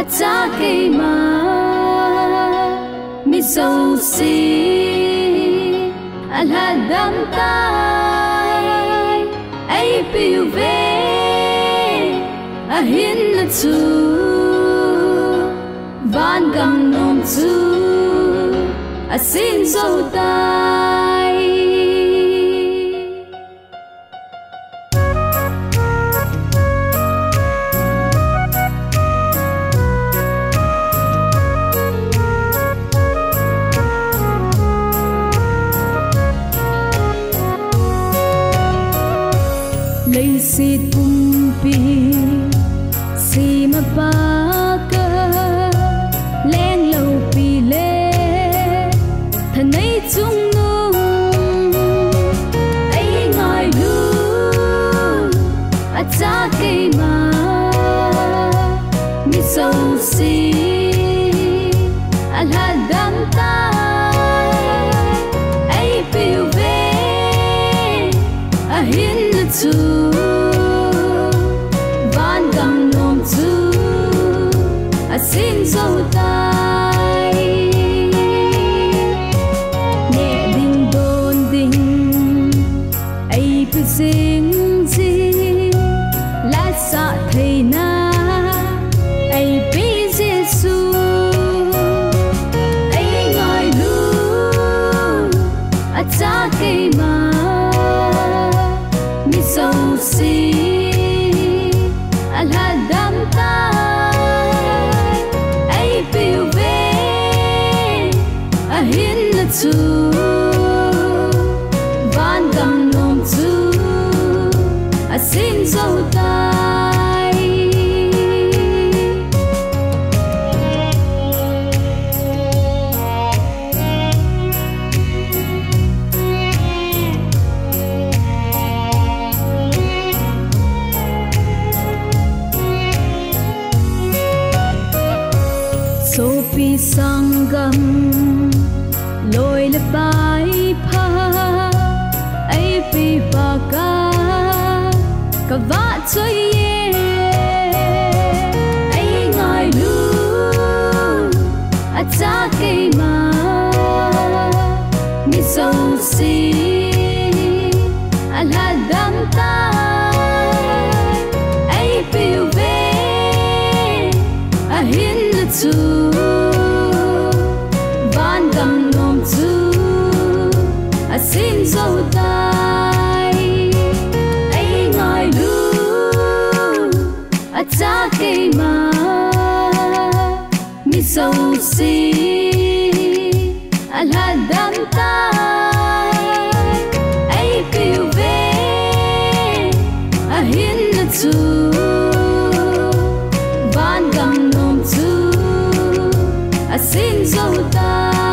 cha cây mà mi sâu si al hadam tai ai piu ve a hin na chu van gam nom chu a sin so tai lấy si tung pi si ma pa ka len lâu pi le thân ấy chung nung ấy ngài lu a cha cây mà mi sâu si al hadam tai ấy piu ve a hin na chu xin dấu tay nhẹ đình đồn đình ấy cứ dính dính lá xạ thầy na ấy biết Giêsu ấy ngài luôn ở cha cây mà mi sâu si al hadam piu ve a hin na chu van gam nom chu a sin dấu tai Sopi sangam loi le pai pha ai pi pa ka va choi ye ai ngai lu a cha cây mà mi sâu si al hadam tai ai piu ve a hin na chu xin dấu tay ấy ngài luôn ở cha cây mà mi sâu si al hadam tai ấy piu ve a hin na chu van gam nom chu a xin dấu tay